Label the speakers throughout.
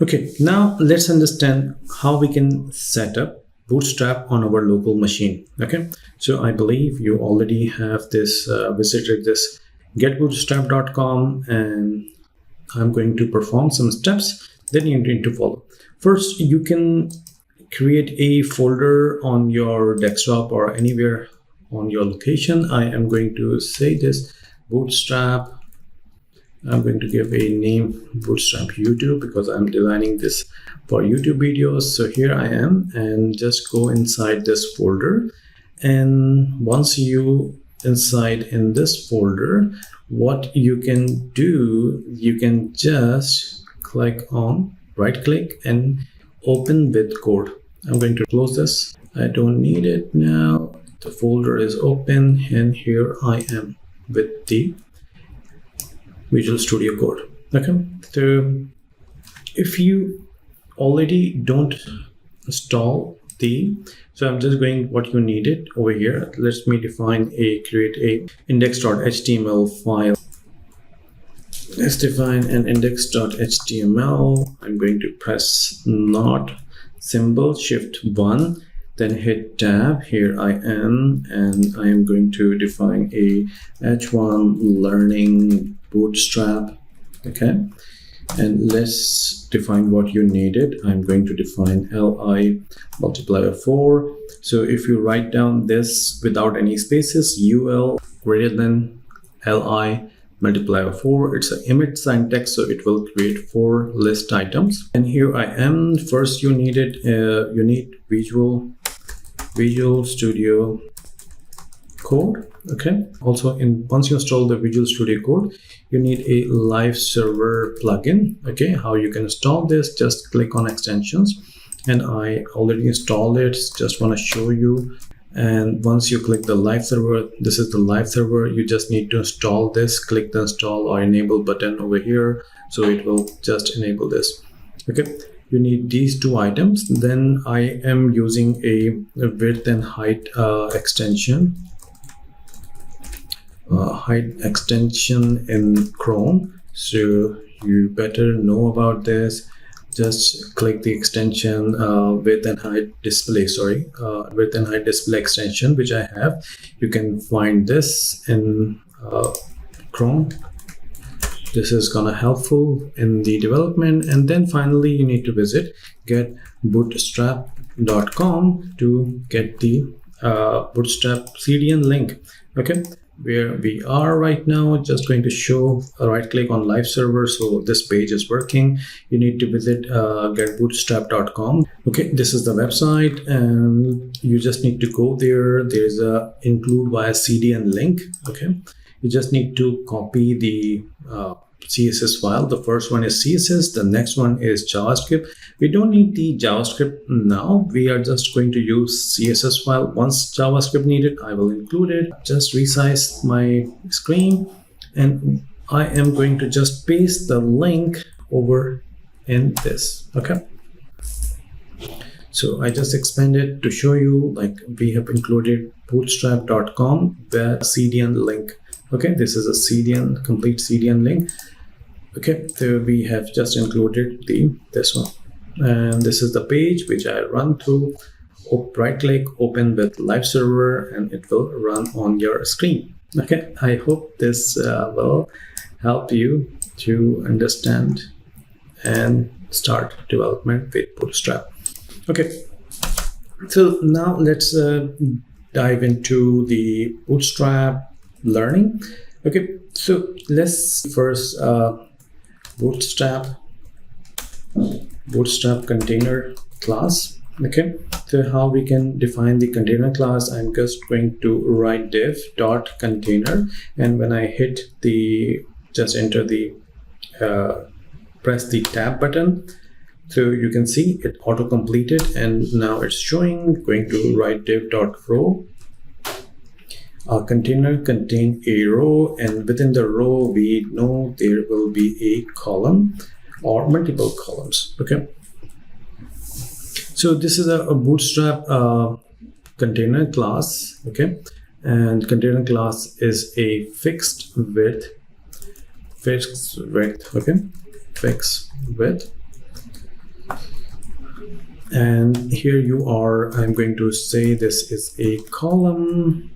Speaker 1: Okay, now let's understand how we can set up Bootstrap on our local machine. Okay, so I believe you already have this visited this getbootstrap.com, and I'm going to perform some steps that you need to follow. First, you can create a folder on your desktop or anywhere on your location. I am going to say this Bootstrap. I'm going to give a name Bootstrap YouTube because I'm designing this for YouTube videos. So here I am, and just go inside this folder. And once you inside in this folder, what you can do, you can just click on right click and open with code. I'm going to close this. I don't need it now. The folder is open, and here I am with the Visual Studio Code. Okay, so if you already don't install so I'm just going what you needed over here. Let me create a index.html file. Let's define an index.html. I'm going to press not symbol shift 1, then hit tab. Here I am, and I am going to define a h1 learning Bootstrap. Okay, and let's define what you needed. I'm going to define li multiplier 4. So if you write down this without any spaces, ul greater than li multiplier 4, it's an image syntax, so it will create 4 list items. And here I am. First you need Visual Studio Code. Okay, also once you install the Visual Studio Code, you need a live server plugin. Okay, how you can install this, just click on extensions, and I already installed it, just want to show you. And once you click the live server, this is the live server, you just need to install this. Click the install or enable button over here, so it will just enable this. Okay, you need these 2 items. Then I am using a width and height extension in Chrome, so you better know about this. Just click the extension width and height display extension, which I have. You can find this in Chrome. This is gonna helpful in the development. And then finally you need to visit getbootstrap.com to get the Bootstrap CDN link. Okay, where we are right now, just going to show a right click on live server, so this page is working. You need to visit getbootstrap.com. Okay, this is the website, and you just need to go there. There's a include via CDN link. Okay, you just need to copy the CSS file. The first one is CSS, the next one is JavaScript. We don't need the JavaScript now, we are just going to use CSS file. Once JavaScript needed, I will include it. Just resize my screen, and I am going to just paste the link over in this. Okay, so I just expanded to show you, like, we have included bootstrap.com, the CDN link. Okay, this is a CDN, complete CDN link. Okay, so we have just included this one, and this is the page which I run through. Right click, open with live server, and it will run on your screen. Okay, I hope this will help you to understand and start development with Bootstrap. Okay, so now let's dive into the Bootstrap learning. Okay, so let's first Bootstrap container class. Okay, so how we can define the container class, I'm just going to write div.container, and when I hit just enter the press the tab button, so you can see it auto completed, and now it's showing. Going to write div.row. A container contain a row, and within the row we know there will be a column or multiple columns. Okay, so this is a Bootstrap container class. Okay, and container class is a fixed width. Okay, fixed width And here you are. I'm going to say this is a column.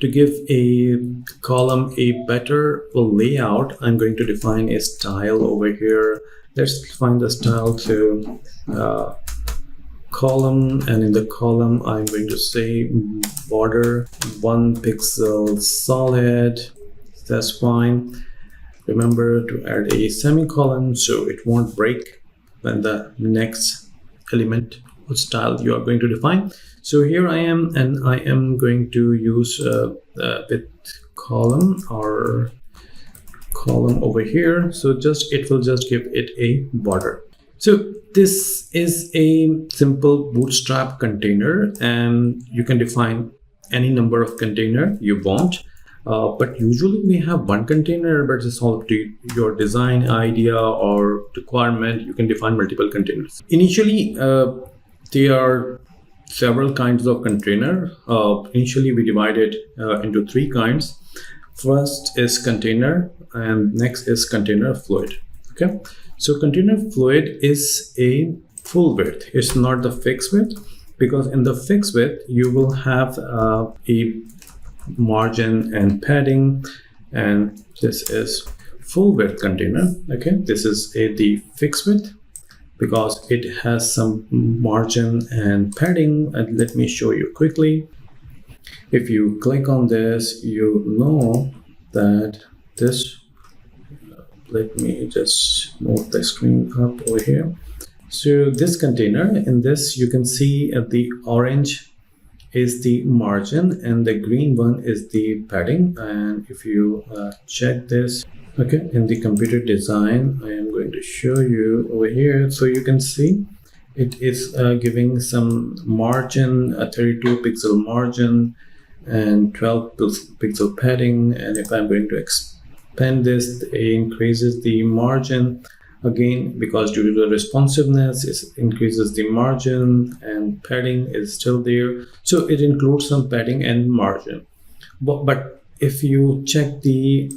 Speaker 1: To give a column a better layout, I'm going to define a style over here. Let's define the style to column, and in the column I'm going to say border 1 pixel solid. That's fine. Remember to add a semicolon so it won't break when the next element or style you are going to define. So here I am, and I am going to use with column or column over here. So it will just give it a border. So this is a simple Bootstrap container, and you can define any number of container you want. But usually we have one container, but it's all up to your design idea or requirement. You can define multiple containers. Initially, there are several kinds of container. Initially, we divided into 3 kinds. First is container, and next is container fluid. Okay, so container fluid is a full width. It's not the fixed width, because in the fixed width you will have a margin and padding, and this is full width container. Okay, this is the fixed width because it has some margin and padding. And let me show you quickly. If you click on this, you know that this, let me just move the screen up over here. So this container, in this you can see the orange is the margin and the green one is the padding. And if you check this, okay, in the computer design, I am going to show you over here. So you can see it is giving some margin, a 32 pixel margin and 12 pixel padding. And if I'm going to expand this, it increases the margin again, because due to the responsiveness, it increases the margin, and padding is still there. So it includes some padding and margin. But if you check the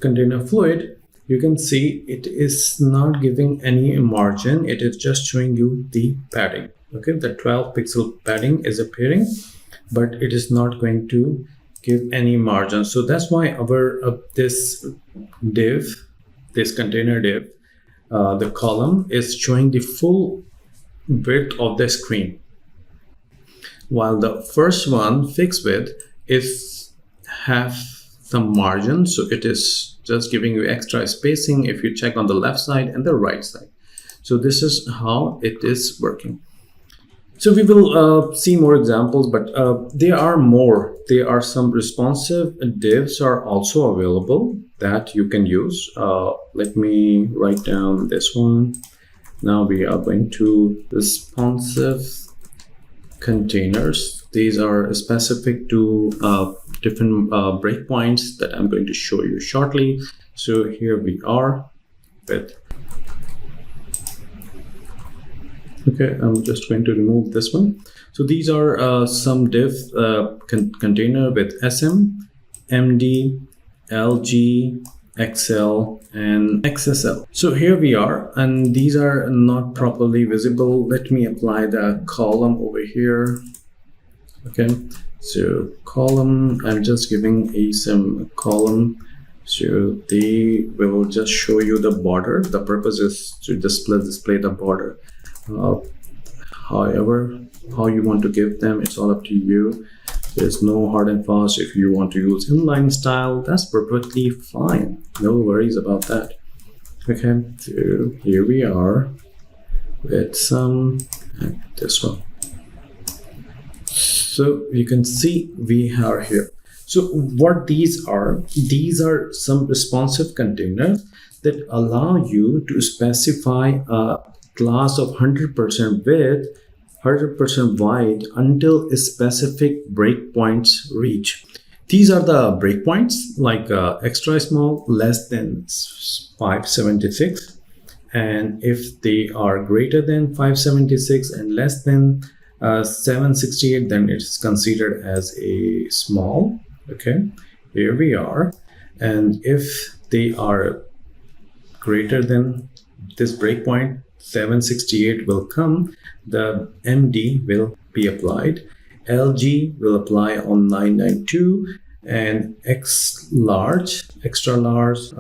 Speaker 1: container fluid, you can see it is not giving any margin. It is just showing you the padding. Okay, the 12 pixel padding is appearing, but it is not going to give any margin. So that's why our this div, this container div, the column is showing the full width of the screen, while the first one, fixed width, is have some margin, so it is just giving you extra spacing if you check on the left side and the right side. So this is how it is working. So we will see more examples, but there are more. There are some responsive divs are also available that you can use. Let me write down this one. Now we are going to responsive containers. These are specific to different breakpoints that I'm going to show you shortly. So here we are with, okay, I'm just going to remove this one. So these are some div container with SM, MD, LG, XL, and XSL. So here we are, and these are not properly visible. Let me apply the column over here. Okay, so column, I'm just giving a some column. So they will just show you the border. The purpose is to display the border. However, how you want to give them, it's all up to you. There's no hard and fast. If you want to use inline style, that's perfectly fine. No worries about that. Okay, so here we are with some, this one. So you can see we are here. So what these are some responsive containers that allow you to specify a class of 100% width, 100% wide until a specific breakpoints reach. These are the breakpoints, like extra small, less than 576, and if they are greater than 576 and less than 768, then it's considered as a small. Okay, here we are. And if they are greater than this breakpoint 768 will come, the MD will be applied, LG will apply on 992, and X large, extra large,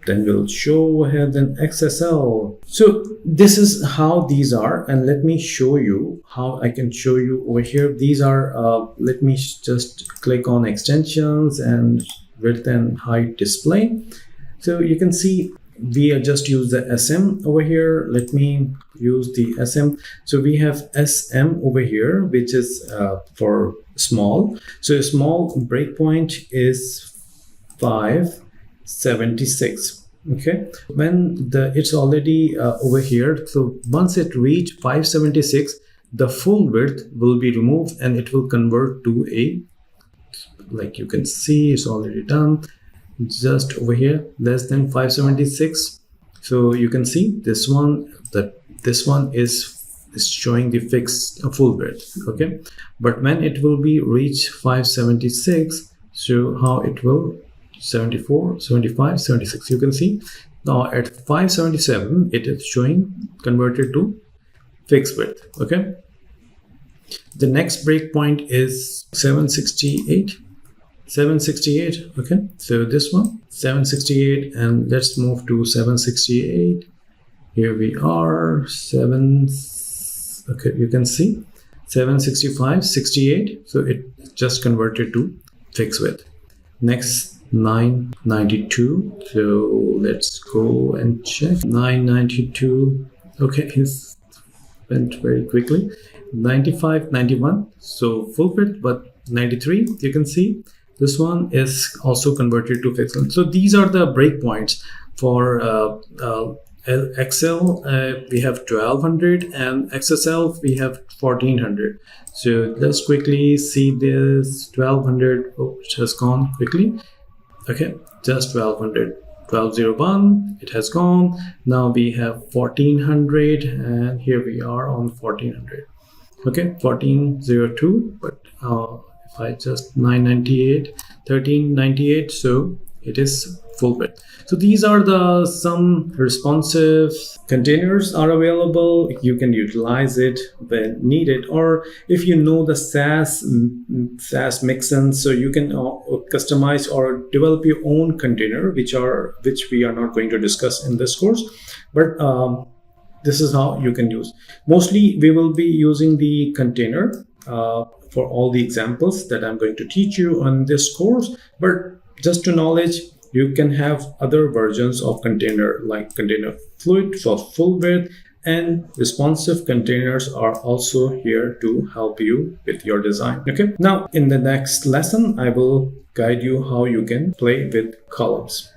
Speaker 1: then we'll show ahead and XSL. So this is how these are, and let me show you how I can show you over here. These are, let me just click on extensions and width and height display. So you can see we just use the SM over here. Let me use the SM. So we have SM over here, which is for small. So a small breakpoint is 576. Okay, when it's already over here, so once it reach 576, the full width will be removed and it will convert to a, like you can see, it's already done. Just over here, less than 576. So you can see this one, this one is showing the fixed full width. Okay, but when it will be reach 576, so how it will 74, 75, 76. You can see now at 577 it is showing converted to fixed width. Okay, the next breakpoint is 768. Okay, so this one 768, and let's move to 768. Here we are, 7. Okay, you can see 765, 68. So it just converted to fixed width. Next 992. So let's go and check 992. Okay, it's went very quickly. 95, 91. So full width, but 93. You can see. This one is also converted to fixed. So these are the breakpoints for XL. We have 1200, and XSL we have 1400. So let's quickly see this 1200. Oh, it has gone quickly. Okay, just 1200. 1201, it has gone. Now we have 1400, and here we are on 1400. Okay, 1402, but if I just 998, 1398, so it is full width. So these are the some responsive containers are available. You can utilize it when needed, or if you know the SAS mixins, so you can customize or develop your own container, which we are not going to discuss in this course, but this is how you can use. Mostly we will be using the container for all the examples that I'm going to teach you on this course, but just to knowledge, you can have other versions of container, like container fluid for full width, and responsive containers are also here to help you with your design. Okay, now in the next lesson I will guide you how you can play with columns.